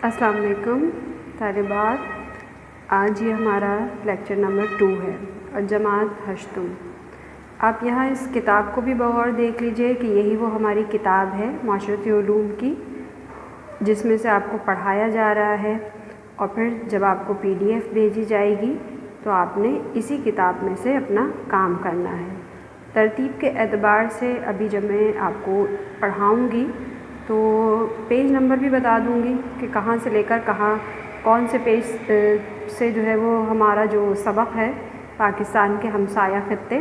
السلام علیکم طالبات، آج یہ ہمارا لیکچر نمبر 2 ہے اور جماعت ہشتم۔ آپ یہاں اس کتاب کو بھی بغور دیکھ لیجئے کہ یہی وہ ہماری کتاب ہے معاشرتی علوم کی، جس میں سے آپ کو پڑھایا جا رہا ہے، اور پھر جب آپ کو PDF بھیجی جائے گی تو آپ نے اسی کتاب میں سے اپنا کام کرنا ہے۔ ترتیب کے اعتبار سے ابھی جب میں آپ کو پڑھاؤں گی تو پیج نمبر بھی بتا دوں گی کہ کہاں سے لے کر کہاں، کون سے پیج سے جو ہے وہ ہمارا جو سبق ہے پاکستان کے ہمسایہ خطے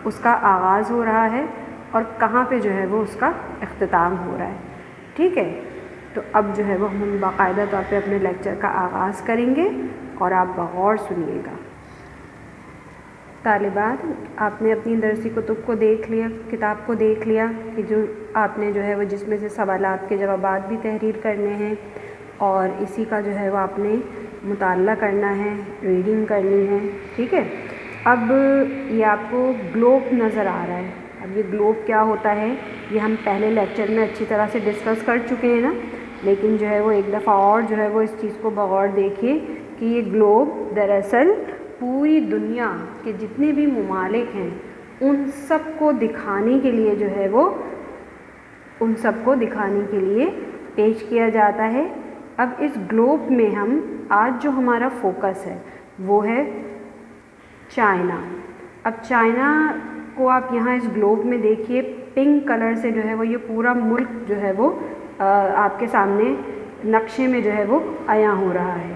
اس کا آغاز ہو رہا ہے اور کہاں پہ جو ہے وہ اس کا اختتام ہو رہا ہے۔ ٹھیک ہے، تو اب جو ہے وہ ہم باقاعدہ طور پہ اپنے لیکچر کا آغاز کریں گے اور آپ بغور سنیے گا۔ طالبات، آپ نے اپنی درسی کتب کو دیکھ لیا، کتاب کو دیکھ لیا کہ جو آپ نے جو ہے وہ جس میں سے سوالات کے جوابات بھی تحریر کرنے ہیں اور اسی کا جو ہے وہ آپ نے مطالعہ کرنا ہے، ریڈنگ کرنی ہے۔ ٹھیک ہے، اب یہ آپ کو گلوب نظر آ رہا ہے۔ اب یہ گلوب کیا ہوتا ہے یہ ہم پہلے لیکچر میں اچھی طرح سے ڈسکس کر چکے ہیں نا، لیکن جو ہے وہ ایک دفعہ اور جو ہے وہ اس چیز کو بغور دیکھیے کہ یہ گلوب دراصل پوری دنیا کے جتنے بھی ممالک ہیں ان سب کو دکھانے کے لیے جو ہے وہ ان سب کو دکھانے کے لیے پیش کیا جاتا ہے۔ اب اس گلوب میں ہم آج جو ہمارا فوکس ہے وہ ہے چائنا۔ اب چائنا کو آپ یہاں اس گلوب میں دیکھیے، پنک کلر سے جو ہے وہ یہ پورا ملک جو ہے وہ آپ کے سامنے نقشے میں جو ہے وہ عیاں ہو رہا ہے۔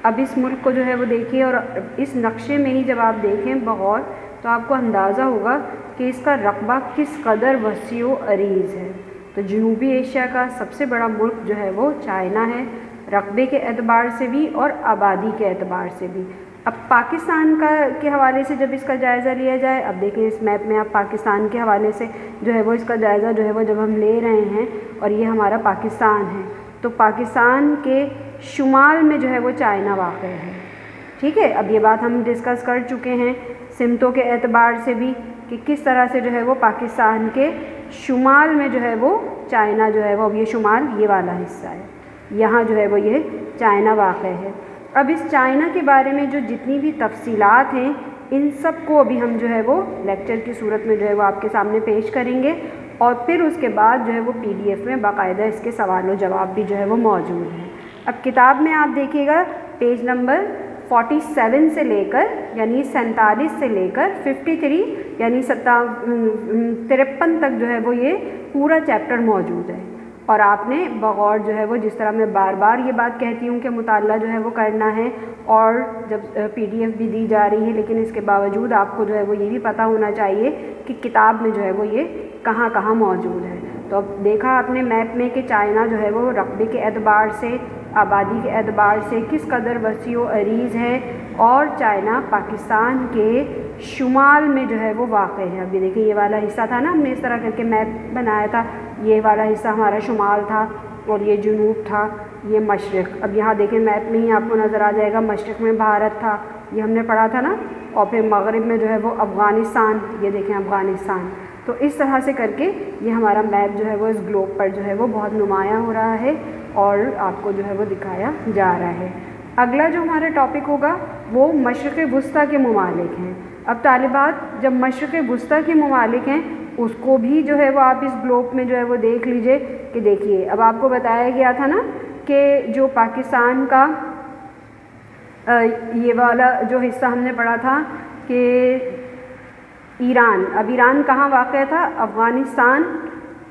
اب اس ملک کو جو ہے وہ دیکھیے اور اس نقشے میں ہی جب آپ دیکھیں بغور تو آپ کو اندازہ ہوگا کہ اس کا رقبہ کس قدر وسیع و عریض ہے۔ تو جنوبی ایشیا کا سب سے بڑا ملک جو ہے وہ چائنا ہے، رقبے کے اعتبار سے بھی اور آبادی کے اعتبار سے بھی۔ اب پاکستان کے حوالے سے جب اس کا جائزہ لیا جائے، اب دیکھیں اس میپ میں آپ پاکستان کے حوالے سے جو ہے وہ اس کا جائزہ جو ہے وہ جب ہم لے رہے ہیں اور یہ ہمارا پاکستان ہے تو پاکستان کے شمال میں جو ہے وہ چائنا واقع ہے۔ ٹھیک ہے، اب یہ بات ہم ڈسکس کر چکے ہیں سمتوں کے اعتبار سے بھی کہ کس طرح سے جو ہے وہ پاکستان کے شمال میں جو ہے وہ چائنا جو ہے وہ، اب یہ شمال یہ والا حصہ ہے، یہاں جو ہے وہ یہ چائنا واقع ہے۔ اب اس چائنا کے بارے میں جو جتنی بھی تفصیلات ہیں ان سب کو ابھی ہم جو ہے وہ لیکچر کی صورت میں جو ہے وہ آپ کے سامنے پیش کریں گے، اور پھر اس کے بعد جو ہے وہ PDF میں باقاعدہ اس کے سوال و جواب بھی جو ہے وہ موجود ہیں۔ اب کتاب میں آپ دیکھیے گا پیج نمبر 47 سے لے کر یعنی 47 سے لے کر 53 یعنی 53 تک جو ہے وہ یہ پورا چیپٹر موجود ہے، اور آپ نے بغور جو ہے وہ، جس طرح میں بار بار یہ بات کہتی ہوں کہ مطالعہ جو ہے وہ کرنا ہے، اور جب PDF بھی دی جا رہی ہے لیکن اس کے باوجود آپ کو جو ہے وہ یہ بھی پتہ ہونا چاہیے کہ کتاب میں جو ہے وہ یہ کہاں کہاں موجود ہے۔ تو اب دیکھا آپ نے میپ میں کہ چائنا جو ہے وہ رقبے کے اعتبار سے، آبادی کے اعتبار سے کس قدر وسیع و عریض ہے، اور چائنا پاکستان کے شمال میں جو ہے وہ واقع ہے۔ اب یہ دیکھیں یہ والا حصہ تھا نا، ہم نے اس طرح کر کے میپ بنایا تھا، یہ والا حصہ ہمارا شمال تھا اور یہ جنوب تھا، یہ مشرق۔ اب یہاں دیکھیں میپ میں ہی آپ کو نظر آ جائے گا، مشرق میں بھارت تھا، یہ ہم نے پڑھا تھا نا، اور پھر مغرب میں جو ہے وہ افغانستان، یہ دیکھیں افغانستان۔ تو اس طرح سے کر کے یہ ہمارا میپ جو ہے وہ اس گلوب پر جو ہے وہ بہت نمایاں ہو رہا ہے اور آپ کو جو ہے وہ دکھایا جا رہا ہے۔ اگلا جو ہمارا ٹاپک ہوگا وہ مشرق وسطیٰ کے ممالک ہیں۔ اب طالبات، جب مشرق وسطیٰ کے ممالک ہیں اس کو بھی جو ہے وہ آپ اس گلوب میں جو ہے وہ دیکھ لیجئے کہ دیکھیے اب آپ کو بتایا گیا تھا نا کہ جو پاکستان کا یہ والا جو حصہ ہم نے پڑھا تھا کہ ایران، اب ایران کہاں واقع تھا؟ افغانستان،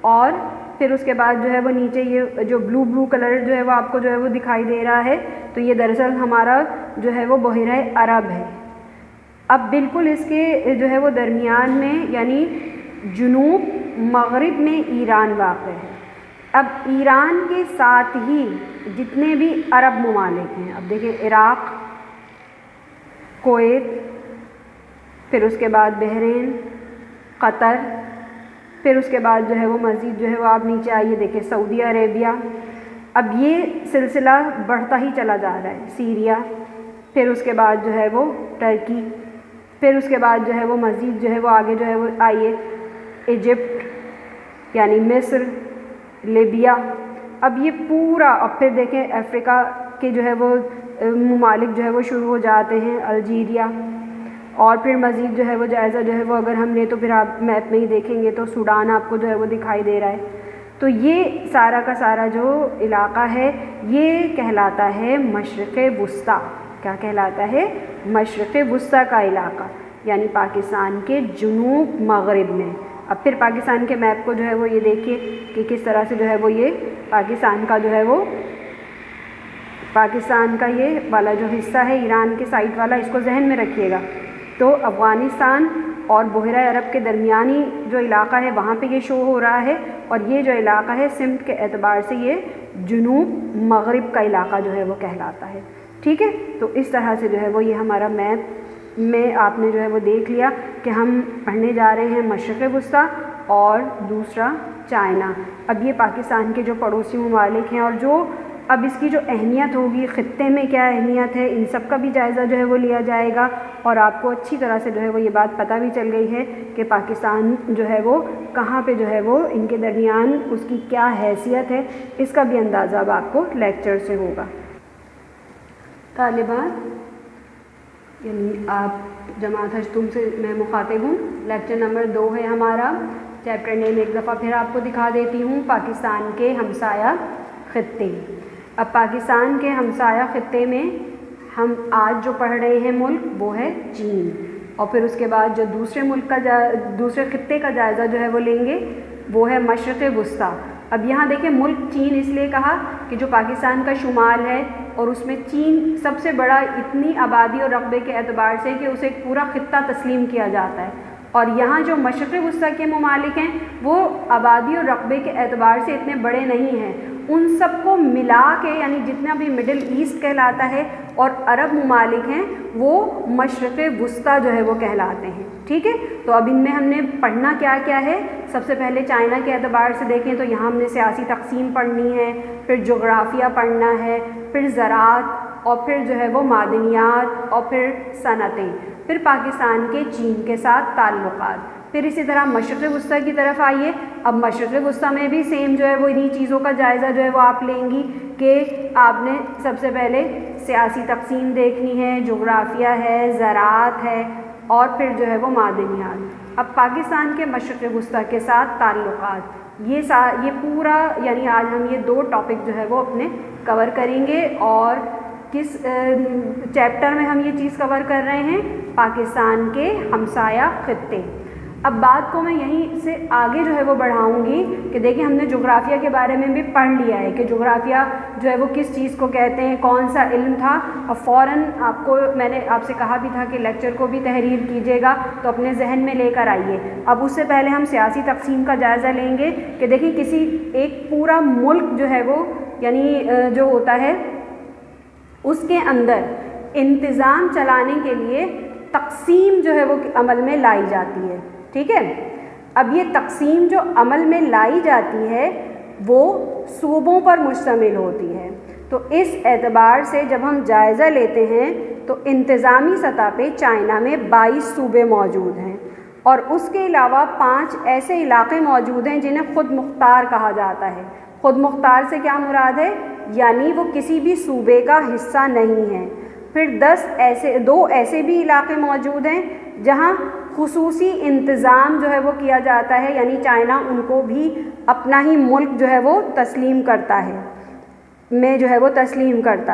اور پھر اس کے بعد جو ہے وہ نیچے یہ جو بلو کلر جو ہے وہ آپ کو جو ہے وہ دکھائی دے رہا ہے، تو یہ دراصل ہمارا جو ہے وہ بحیرہ عرب ہے۔ اب بالکل اس کے جو ہے وہ درمیان میں یعنی جنوب مغرب میں ایران واقع ہے۔ اب ایران کے ساتھ ہی جتنے بھی عرب ممالک ہیں، اب دیکھیں عراق، کویت، پھر اس کے بعد بحرین، قطر، پھر اس کے بعد جو ہے وہ مزید جو ہے وہ آپ نیچے آئیے دیکھیں سعودی عربیہ۔ اب یہ سلسلہ بڑھتا ہی چلا جا رہا ہے، سیریا، پھر اس کے بعد جو ہے وہ ٹرکی، پھر اس کے بعد جو ہے وہ مزید جو ہے وہ آگے جو ہے وہ آئیے ایجپٹ یعنی مصر، لیبیا، اب یہ پورا، اب پھر دیکھیں افریقہ کے جو ہے وہ ممالک جو ہے وہ شروع ہو جاتے ہیں، الجیریا، اور پھر مزید جو ہے وہ جائزہ جو ہے وہ اگر ہم لیں تو پھر آپ میپ میں ہی دیکھیں گے تو سوڈان آپ کو جو ہے وہ دکھائی دے رہا ہے. تو یہ سارا کا سارا جو علاقہ ہے یہ کہلاتا ہے مشرق وسطیٰ. کیا کہلاتا ہے؟ مشرق وسطیٰ کا علاقہ، یعنی پاکستان کے جنوب مغرب میں. اب پھر پاکستان کے میپ کو جو ہے وہ یہ دیکھیے کہ کس طرح سے جو ہے وہ یہ پاکستان کا جو ہے وہ پاکستان کا یہ والا جو حصہ ہے ایران کے سائٹ والا، اس کو ذہن میں رکھیے گا. تو افغانستان اور بحیرہ عرب کے درمیانی جو علاقہ ہے وہاں پہ یہ شو ہو رہا ہے، اور یہ جو علاقہ ہے سمت کے اعتبار سے یہ جنوب مغرب کا علاقہ جو ہے وہ کہلاتا ہے. ٹھیک ہے، تو اس طرح سے جو ہے وہ یہ ہمارا میپ میں آپ نے جو ہے وہ دیکھ لیا کہ ہم پڑھنے جا رہے ہیں مشرق وسطیٰ اور دوسرا چائنا. اب یہ پاکستان کے جو پڑوسی ممالک ہیں اور جو اب اس کی جو اہمیت ہوگی، خطے میں کیا اہمیت ہے، ان سب کا بھی جائزہ جو ہے وہ لیا جائے گا. اور آپ کو اچھی طرح سے جو ہے وہ یہ بات پتہ بھی چل گئی ہے کہ پاکستان جو ہے وہ کہاں پہ جو ہے وہ ان کے درمیان اس کی کیا حیثیت ہے، اس کا بھی اندازہ اب آپ کو لیکچر سے ہوگا. طالبات، یعنی آپ جماعت ہشتم سے میں مخاطب ہوں، لیکچر نمبر 2 ہے ہمارا. چیپٹر نیم ایک دفعہ پھر آپ کو دکھا دیتی ہوں، پاکستان کے ہمسایہ خطے. اب پاکستان کے ہمسایہ خطے میں ہم آج جو پڑھ رہے ہیں ملک وہ ہے چین، اور پھر اس کے بعد جو دوسرے ملک کا دوسرے خطے کا جائزہ جو ہے وہ لیں گے وہ ہے مشرق وسطیٰ. اب یہاں دیکھیں ملک چین اس لیے کہا کہ جو پاکستان کا شمال ہے اور اس میں چین سب سے بڑا اتنی آبادی اور رقبے کے اعتبار سے کہ اسے ایک پورا خطہ تسلیم کیا جاتا ہے، اور یہاں جو مشرق وسطیٰ کے ممالک ہیں وہ آبادی اور رقبے کے اعتبار سے اتنے بڑے نہیں ہیں. ان سب کو ملا کے یعنی جتنا بھی مڈل ایسٹ کہلاتا ہے اور عرب ممالک ہیں وہ مشرق وسطیٰ جو ہے وہ کہلاتے ہیں. ٹھیک ہے، تو اب ان میں ہم نے پڑھنا کیا کیا ہے. سب سے پہلے چائنا کے اعتبار سے دیکھیں تو یہاں ہم نے سیاسی تقسیم پڑھنی ہے، پھر جغرافیہ پڑھنا ہے، پھر زراعت، اور پھر جو ہے وہ معدنیات، اور پھر صنعتیں، پھر پاکستان کے چین کے ساتھ تعلقات. پھر اسی طرح مشرق وسطیٰ کی طرف آئیے. اب مشرق وسطیٰ میں بھی سیم جو ہے وہ انہی چیزوں کا جائزہ جو ہے وہ آپ لیں گی کہ آپ نے سب سے پہلے سیاسی تقسیم دیکھنی ہے، جغرافیہ ہے، زراعت ہے، اور پھر جو ہے وہ معدنیات. اب پاکستان کے مشرق وسطیٰ کے ساتھ تعلقات، یہ پورا یعنی آج ہم یہ 2 ٹاپک جو ہے وہ اپنے کور کریں گے. اور کس چیپٹر میں ہم یہ چیز کور کر رہے ہیں؟ پاکستان کے ہمسایہ خطے. اب بات کو میں یہیں سے آگے جو ہے وہ بڑھاؤں گی کہ دیکھیں ہم نے جغرافیہ کے بارے میں بھی پڑھ لیا ہے کہ جغرافیہ جو ہے وہ کس چیز کو کہتے ہیں، کون سا علم تھا. اور فوراً آپ کو میں نے آپ سے کہا بھی تھا کہ لیکچر کو بھی تحریر کیجیے گا تو اپنے ذہن میں لے کر آئیے. اب اس سے پہلے ہم سیاسی تقسیم کا جائزہ لیں گے کہ دیکھیں کسی ایک پورا ملک جو ہے وہ یعنی جو ہوتا ہے اس کے اندر انتظام چلانے کے لیے تقسیم جو ہے وہ عمل میں لائی جاتی ہے. ٹھیک ہے، اب یہ تقسیم جو عمل میں لائی جاتی ہے وہ صوبوں پر مشتمل ہوتی ہے. تو اس اعتبار سے جب ہم جائزہ لیتے ہیں تو انتظامی سطح پہ چائنا میں 22 صوبے موجود ہیں، اور اس کے علاوہ 5 ایسے علاقے موجود ہیں جنہیں خود مختار کہا جاتا ہے. خود مختار سے کیا مراد ہے؟ یعنی وہ کسی بھی صوبے کا حصہ نہیں ہے. پھر 2 ایسے بھی علاقے موجود ہیں جہاں خصوصی انتظام جو ہے وہ کیا جاتا ہے، یعنی چائنا ان کو بھی اپنا ہی ملک جو ہے وہ تسلیم کرتا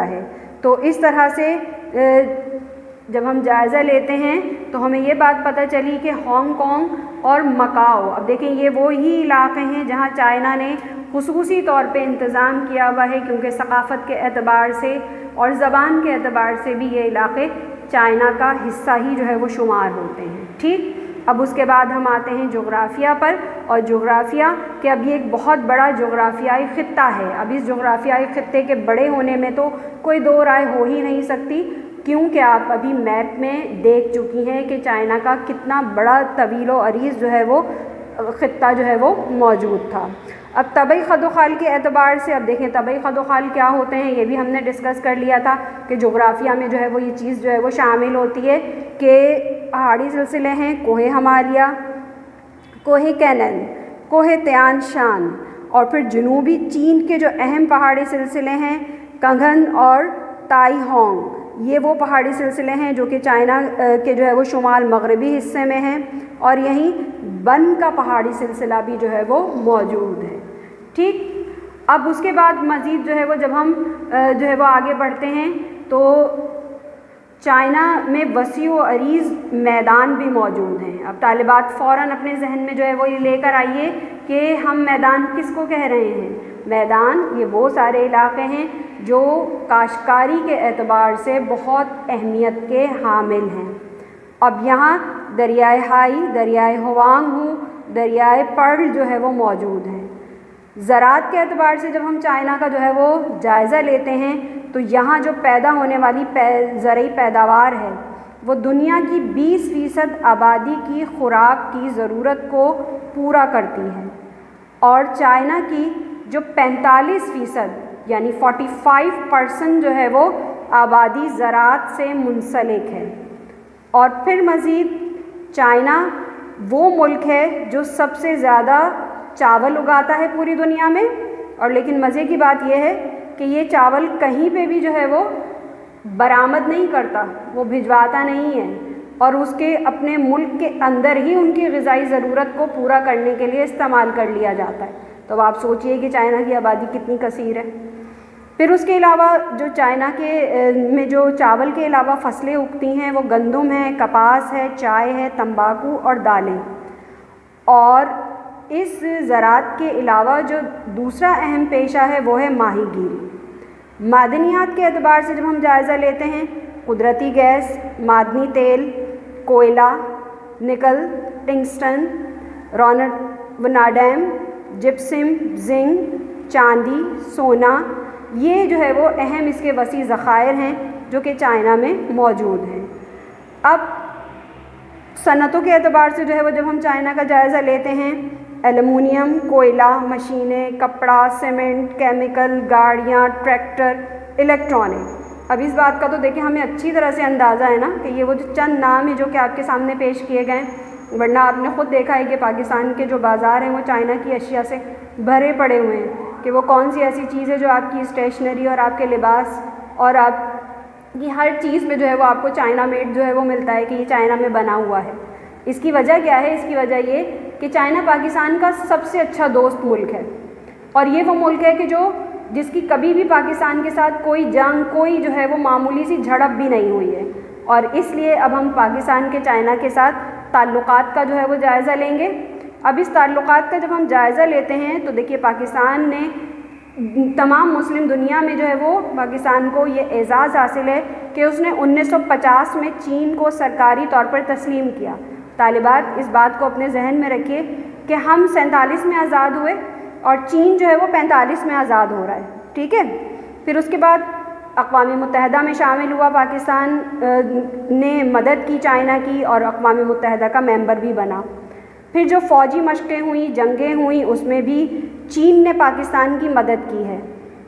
ہے تو اس طرح سے جب ہم جائزہ لیتے ہیں تو ہمیں یہ بات پتہ چلی کہ ہانگ کانگ اور مکاؤ، اب دیکھیں یہ وہی علاقے ہیں جہاں چائنا نے خصوصی طور پہ انتظام کیا ہوا ہے، کیونکہ ثقافت کے اعتبار سے اور زبان کے اعتبار سے بھی یہ علاقے چائنا کا حصہ ہی جو ہے وہ شمار ہوتے ہیں. ٹھیک، اب اس کے بعد ہم آتے ہیں جغرافیہ پر، اور جغرافیہ کہ اب یہ ایک بہت بڑا جغرافیائی خطہ ہے. اب اس جغرافیائی خطے کے بڑے ہونے میں تو کوئی 2 رائے ہو ہی نہیں سکتی، کیونکہ آپ ابھی میپ میں دیکھ چکی ہیں کہ چائنا کا کتنا بڑا طویل و عریض جو ہے وہ خطہ جو ہے وہ موجود تھا. اب طبعی خد و خال کے اعتبار سے اب دیکھیں طبعی خد و خال کیا ہوتے ہیں، یہ بھی ہم نے ڈسکس کر لیا تھا کہ جغرافیہ میں جو ہے وہ یہ چیز جو ہے وہ شامل ہوتی ہے کہ پہاڑی سلسلے ہیں، کوہ ہمالیہ، کوہ کینن، کوہ تیان شان، اور پھر جنوبی چین کے جو اہم پہاڑی سلسلے ہیں کنگھن اور تائی ہانگ، یہ وہ پہاڑی سلسلے ہیں جو کہ چائنا کے جو ہے وہ شمال مغربی حصے میں ہیں، اور یہیں بن کا پہاڑی سلسلہ بھی جو ہے وہ موجود ہے۔ ٹھیک، اب اس کے بعد مزید جو ہے وہ جب ہم جو ہے وہ آگے بڑھتے ہیں تو چائنا میں وسیع و عریض میدان بھی موجود ہیں۔ اب طالبات فوراً اپنے ذہن میں جو ہے وہ یہ لے کر آئیے کہ ہم میدان کس کو کہہ رہے ہیں؟ میدان یہ وہ سارے علاقے ہیں جو کاشتکاری کے اعتبار سے بہت اہمیت کے حامل ہیں۔ اب یہاں دریائے ہائی، دریائے ہوانگ ہو، دریائے پرل جو ہے وہ موجود ہیں۔ زراعت کے اعتبار سے جب ہم چائنا کا جو ہے وہ جائزہ لیتے ہیں تو یہاں جو پیدا ہونے والی زرعی پیداوار ہے وہ دنیا کی 20% آبادی کی خوراک کی ضرورت کو پورا کرتی ہے، اور چائنا کی جو 45% یعنی 45% جو ہے وہ آبادی زراعت سے منسلک ہے۔ اور پھر مزید چائنا وہ ملک ہے جو سب سے زیادہ چاول اگاتا ہے پوری دنیا میں، اور لیکن مزے کی بات یہ ہے کہ یہ چاول کہیں پہ بھی جو ہے وہ برآمد نہیں کرتا، وہ بھجواتا نہیں ہے، اور اس کے اپنے ملک کے اندر ہی ان کی غذائی ضرورت کو پورا کرنے کے لیے استعمال کر لیا جاتا ہے۔ تو آپ سوچئے کہ چائنا کی آبادی کتنی کثیر ہے۔ پھر اس کے علاوہ جو چائنا کے میں جو چاول کے علاوہ فصلیں اگتی ہیں وہ گندم ہے، کپاس ہے، چائے ہے، تمباکو اور دالیں۔ اور اس زراعت کے علاوہ جو دوسرا اہم پیشہ ہے وہ ہے ماہی گیری۔ معدنیات کے اعتبار سے جب ہم جائزہ لیتے ہیں، قدرتی گیس، معدنی تیل، کوئلہ، نکل، ٹنگسٹن، واناڈیم، جپسم، زنک، چاندی، سونا، یہ جو ہے وہ اہم اس کے وسیع ذخائر ہیں جو کہ چائنا میں موجود ہیں۔ اب صنعتوں کے اعتبار سے جو ہے وہ جب ہم چائنا کا جائزہ لیتے ہیں، ایلومینیم، کوئلہ، مشینیں، کپڑا، سیمنٹ، کیمیکل، گاڑیاں، ٹریکٹر، الیکٹرانک۔ اب اس بات کا تو دیکھیں ہمیں اچھی طرح سے اندازہ ہے نا کہ یہ وہ جو چند نام ہیں جو کہ آپ کے سامنے پیش کیے گئے ہیں، ورنہ آپ نے خود دیکھا ہے کہ پاکستان کے جو بازار ہیں وہ چائنا کی اشیاء سے بھرے پڑے ہوئے ہیں، کہ وہ کون سی ایسی چیز ہے جو آپ کی اسٹیشنری اور آپ کے لباس اور آپ کی ہر چیز میں جو ہے وہ آپ کو چائنا میڈ جو ہے وہ ملتا ہے کہ یہ چائنا میں بنا ہوا ہے۔ اس کی وجہ کیا ہے؟ اس کی وجہ یہ کہ چائنا پاکستان کا سب سے اچھا دوست ملک ہے، اور یہ وہ ملک ہے کہ جس کی کبھی بھی پاکستان کے ساتھ کوئی جنگ، کوئی جو ہے وہ معمولی سی جھڑپ بھی نہیں ہوئی ہے، اور اس لیے اب ہم پاکستان کے چائنا کے ساتھ تعلقات کا جو ہے وہ جائزہ لیں گے۔ اب اس تعلقات کا جب ہم جائزہ لیتے ہیں تو دیکھیے پاکستان نے تمام مسلم دنیا میں جو ہے وہ پاکستان کو یہ اعزاز حاصل ہے کہ اس نے 1950 میں چین کو سرکاری طور پر تسلیم کیا۔ طالبات اس بات کو اپنے ذہن میں رکھیے کہ ہم 47 میں آزاد ہوئے اور چین جو ہے وہ 45 میں آزاد ہو رہا ہے، ٹھیک ہے۔ پھر اس کے بعد اقوام متحدہ میں شامل ہوا، پاکستان نے مدد کی چائنا کی اور اقوام متحدہ کا ممبر بھی بنا۔ پھر جو فوجی مشقیں ہوئیں، جنگیں ہوئیں، اس میں بھی چین نے پاکستان کی مدد کی ہے۔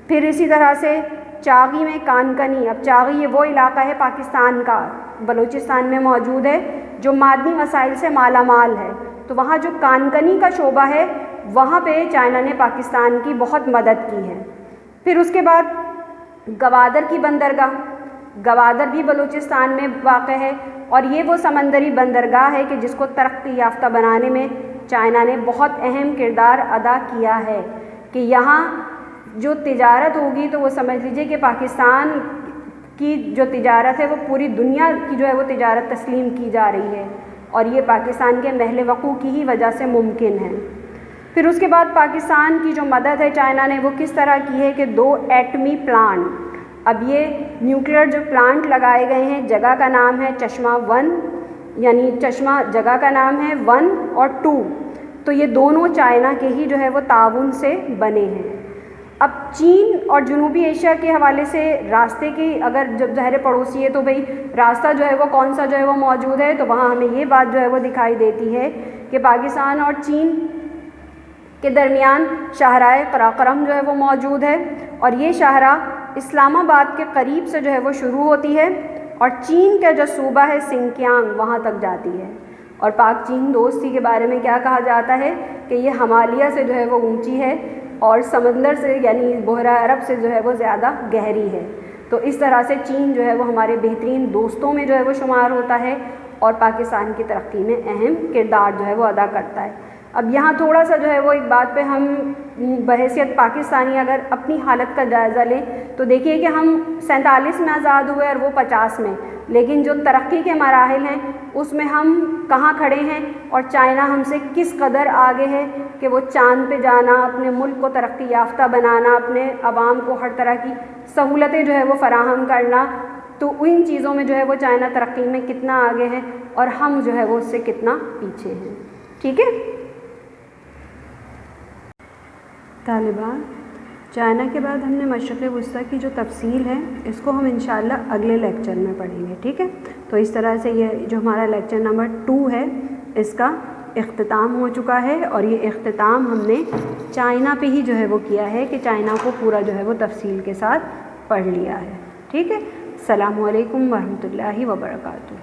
پھر اسی طرح سے چاغی میں کانکنی، اب چاغی یہ وہ علاقہ ہے پاکستان کا، بلوچستان میں موجود ہے، جو معدنی وسائل سے مالا مال ہے، تو وہاں جو کانکنی کا شعبہ ہے وہاں پہ چائنا نے پاکستان کی بہت مدد کی ہے۔ پھر اس کے بعد گوادر کی بندرگاہ، گوادر بھی بلوچستان میں واقع ہے، اور یہ وہ سمندری بندرگاہ ہے کہ جس کو ترقی یافتہ بنانے میں چائنا نے بہت اہم کردار ادا کیا ہے، کہ یہاں جو تجارت ہوگی تو وہ سمجھ لیجئے کہ پاکستان کی جو تجارت ہے وہ پوری دنیا کی جو ہے وہ تجارت تسلیم کی جا رہی ہے، اور یہ پاکستان کے محل وقوع کی ہی وجہ سے ممکن ہے۔ پھر اس کے بعد پاکستان کی جو مدد ہے چائنا نے وہ کس طرح کی ہے کہ 2 ایٹمی پلانٹ، اب یہ نیوکلیئر جو پلانٹ لگائے گئے ہیں، جگہ کا نام ہے چشمہ 1، یعنی چشمہ جگہ کا نام ہے 1 اور 2، تو یہ دونوں چائنا کے ہی جو ہے وہ تعاون سے بنے ہیں۔ اب چین اور جنوبی ایشیا کے حوالے سے راستے کی اگر جب ظاہر پڑوسی ہے تو بھئی راستہ جو ہے وہ کون سا جو ہے وہ موجود ہے، تو وہاں ہمیں یہ بات جو ہے وہ دکھائی دیتی ہے کہ پاکستان اور چین کے درمیان شاہراہ قراقرم جو ہے وہ موجود ہے، اور یہ شاہراہ اسلام آباد کے قریب سے جو ہے وہ شروع ہوتی ہے اور چین کا جو صوبہ ہے سنکیانگ وہاں تک جاتی ہے۔ اور پاک چین دوستی کے بارے میں کیا کہا جاتا ہے کہ یہ ہمالیہ سے جو ہے وہ اونچی ہے، اور سمندر سے یعنی بحیرہ عرب سے جو ہے وہ زیادہ گہری ہے۔ تو اس طرح سے چین جو ہے وہ ہمارے بہترین دوستوں میں جو ہے وہ شمار ہوتا ہے اور پاکستان کی ترقی میں اہم کردار جو ہے وہ ادا کرتا ہے۔ اب یہاں تھوڑا سا جو ہے وہ ایک بات پہ ہم بحیثیت پاکستانی اگر اپنی حالت کا جائزہ لیں تو دیکھیے کہ ہم 47 میں آزاد ہوئے اور وہ 50 میں، لیکن جو ترقی کے مراحل ہیں اس میں ہم کہاں کھڑے ہیں اور چائنا ہم سے کس قدر آگے ہے کہ وہ چاند پہ جانا، اپنے ملک کو ترقی یافتہ بنانا، اپنے عوام کو ہر طرح کی سہولتیں جو ہے وہ فراہم کرنا، تو ان چیزوں میں جو ہے وہ چائنا ترقی میں کتنا آگے ہے اور ہم جو ہے وہ اس سے کتنا پیچھے ہیں۔ ٹھیک ہے طالبان، چائنا کے بعد ہم نے مشرق وسطیٰ کی جو تفصیل ہے اس کو ہم انشاءاللہ اگلے لیکچر میں پڑھیں گے۔ ٹھیک ہے، تو اس طرح سے یہ جو ہمارا لیکچر نمبر 2 ہے اس کا اختتام ہو چکا ہے، اور یہ اختتام ہم نے چائنا پہ ہی جو ہے وہ کیا ہے کہ چائنا کو پورا جو ہے وہ تفصیل کے ساتھ پڑھ لیا ہے۔ ٹھیک ہے، السلام علیکم ورحمۃ اللہ وبرکاتہ۔